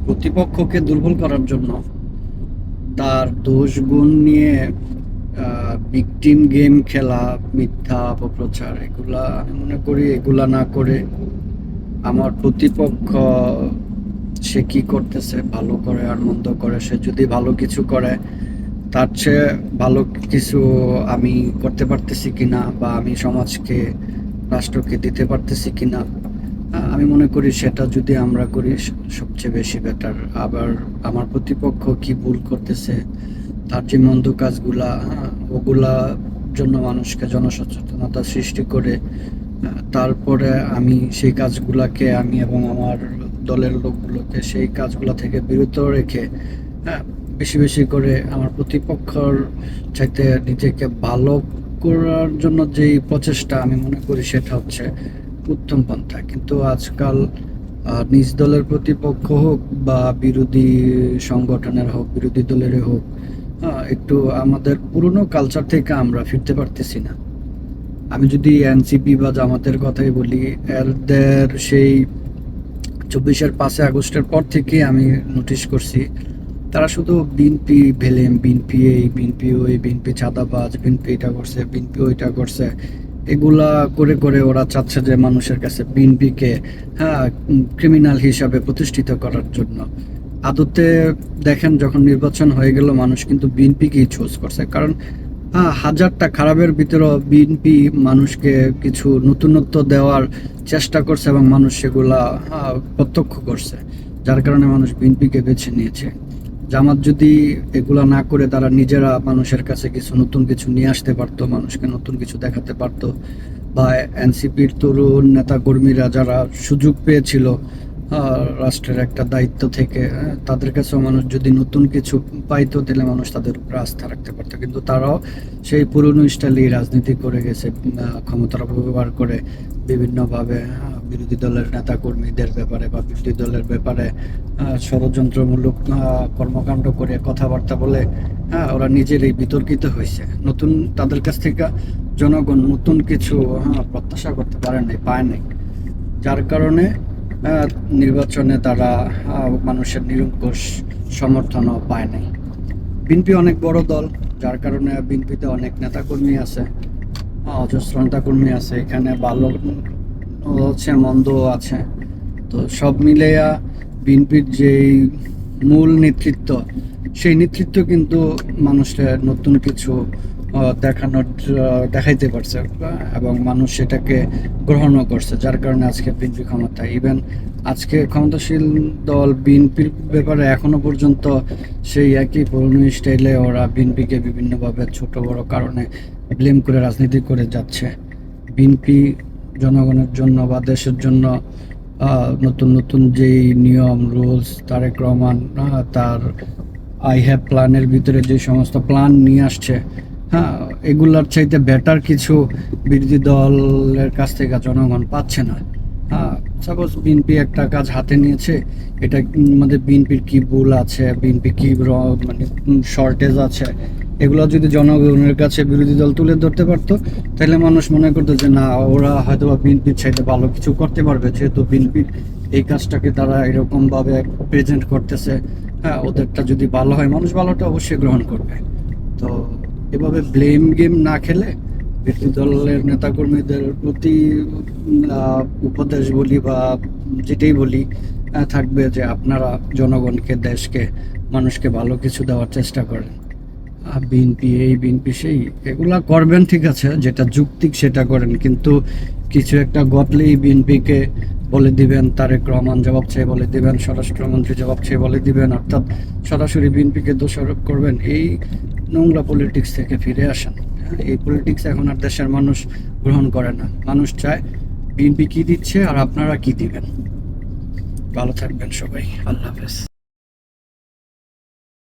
প্রতিপক্ষকে দুর্বল করার জন্য তার দোষ গুণ নিয়ে ভিকটিম গেম খেলা, মিথ্যা অপপ্রচার, এগুলা আমি মনে করি এগুলা না করে আমার প্রতিপক্ষ সে কি করতেছে, ভালো করে আর মন্দ করে, সে যদি ভালো কিছু করে তার চেয়ে ভালো কিছু আমি করতে পারতেছি কিনা বা আমি সমাজকে রাষ্ট্রকে দিতে পারতেছি কিনা, আমি মনে করি সেটা যদি আমরা করি সবচেয়ে বেশি বেটার। আবার আমার প্রতিপক্ষ কি ভুল করতেছে, তার যে মন্দ কাজগুলা, ওগুলা জন্য মানুষকে জনসচেতনতা সৃষ্টি করে তারপরে আমি সেই কাজগুলাকে আমি এবং আমার দলের লোকগুলোকে সেই কাজগুলা থেকে বিরত রেখে হ্যাঁ বেশি বেশি করে আমার প্রতিপক্ষর চাইতে নিজেকে ভালো করার জন্য যেই প্রচেষ্টা, আমি মনে করি সেটা হচ্ছে উত্তম পন্থা। কিন্তু আজকাল নিজ দলের প্রতিপক্ষ হোক বা বিরোধী সংগঠনের হোক, বিরোধী দলের হোক, একটু আমাদের পুরনো কালচার থেকে আমরা ফিরতে পারতেছি না। আমি যদি এনসিপি বা জামাতের কথাই বলি, এদের সেই 24-এর 5 আগস্টের পর থেকে আমি নোটিশ করছি তারা শুধু বিএনপি ভেলেম, বিএনপি এই, বিএনপি ওই, বিএনপি চাঁদাবাজ, বিএনপি এটা করছে, বিএনপি ওইটা করছে, এগুলা করে করে ওরা চাচ্ছে যে মানুষের কাছে বিএনপিকে ক্রিমিনাল হিসাবে প্রতিষ্ঠিত করার জন্য। আদতে দেখেন যখন নির্বাচন হয়ে গেল মানুষ কিন্তু বিএনপিকেই চুজ করছে, কারণ হাজারটা খারাপের ভিতরেও বিএনপি মানুষকে কিছু নতুনত্ব দেওয়ার চেষ্টা করছে এবং মানুষ সেগুলা প্রত্যক্ষ করছে, যার কারণে মানুষ বিএনপিকে বেছে নিয়েছে। জামাত যদি এগুলা না করে তারা নিজেরা মানুষের কাছে কিছু নতুন কিছু নিয়ে আসতে পারতো, মানুষকে নতুন কিছু দেখাতে পারতো, বা এনসিপির তরুণ নেতা কর্মীরা যারা সুযোগ পেয়েছিল রাষ্ট্রের একটা দায়িত্ব থেকে, তাদের কাছেও মানুষ যদি নতুন কিছু পাইতো তাহলে মানুষ তাদের উপর আস্থা রাখতে পারতো। কিন্তু তারাও সেই পুরনো স্টাইলেই রাজনীতি করে গেছে, ক্ষমতার অপব্যবহার করে বিভিন্নভাবে বিরোধী দলের নেতা কর্মীদের ব্যাপারে বা বিরোধী দলের ব্যাপারে ষড়যন্ত্রমূলক কর্মকাণ্ড করে কথাবার্তা বলে ওরা নিজেরই বিতর্কিত হয়েছে। নতুন তাদের কাছ থেকে জনগণ নতুন কিছু প্রত্যাশা করতে পারে নাই, পায় নাই, যার কারণে নির্বাচনে তারা মানুষের নিরঙ্কুশ সমর্থনও পায় নাই। বিএনপি অনেক বড় দল, যার কারণে বিএনপিতে অনেক নেতাকর্মী আছে, অজস্র নেতাকর্মী আছে, এখানে ভালো হচ্ছে মন্দও আছে। তো সব মিলেয়া বিএনপির যেই মূল নেতৃত্ব, সেই নেতৃত্ব কিন্তু মানুষের নতুন কিছু দেখাইতে পারছে এবং মানুষ সেটাকে গ্রহণও করছে, যার কারণে আজকে বিএনপি ক্ষমতায়। ইভেন আজকে ক্ষমতাশীল দল বিএনপির ব্যাপারে এখনো পর্যন্ত সেই একই পুরনো স্টাইলে ওরা বিএনপিকে বিভিন্নভাবে ছোট বড় কারণে ব্লেম করে রাজনীতি করে যাচ্ছে। বিএনপি জনগণের জন্য বা দেশের জন্য নতুন নতুন যেই নিয়ম রুলস, তারেক রহমান তার আই হ্যাভ প্ল্যানের ভিতরে যে সমস্ত প্ল্যান নিয়ে আসছে, এগুলার চাইতে বেটার কিছু বিরোধী দলের কাছ থেকে জনগণ পাচ্ছে না। সাপোজ বিএনপি একটা কাজ হাতে নিয়েছে, এটা আমাদের বিএনপির কি ভুল আছে, বিএনপি কি মানে শর্টেজ আছে, এগুলো যদি জনগণের কাছে বিরোধী দল তুলে ধরতে পারতো, তাহলে মানুষ মনে করতো যে না, ওরা হয়তো বা বিএনপির চাইতে ভালো কিছু করতে পারবে, যেহেতু বিএনপির এই কাজটাকে তারা এরকমভাবে প্রেজেন্ট করতেছে। ওদেরটা যদি ভালো হয় মানুষ ভালোটা অবশ্যই গ্রহণ করবে। তো এভাবে ব্লেম গেম না খেলে বিরোধী দলের নেতাকর্মীদের প্রতি উপদেশ বলি বা যেটাই বলি থাকবে যে আপনারা জনগণকে, দেশকে, মানুষকে ভালো কিছু দেওয়ার চেষ্টা করেন। বিএনপি এই, বিএনপি সেই, এগুলা করবেন ঠিক আছে, যেটা যৌক্তিক সেটা করেন, কিন্তু কিছু একটা ঘটলেই বিএনপিকে বলে দিবেন, তারেক রহমান জবাব চেয়ে বলে দিবেন, স্বরাষ্ট্রমন্ত্রী জবাব চেয়ে বলে দিবেন, অর্থাৎ সরাসরি বিএনপিকে দোষারোপ করবেন। এই নোংরা পলিটিক্স থেকে ফিরে আসেন। এই পলিটিক্স এখন আর দেশের মানুষ গ্রহণ করে না। মানুষ চায় বিএনপি কি দিচ্ছে আর আপনারা কি দিবেন। ভালো থাকবেন সবাই, আল্লাহ হাফেজ।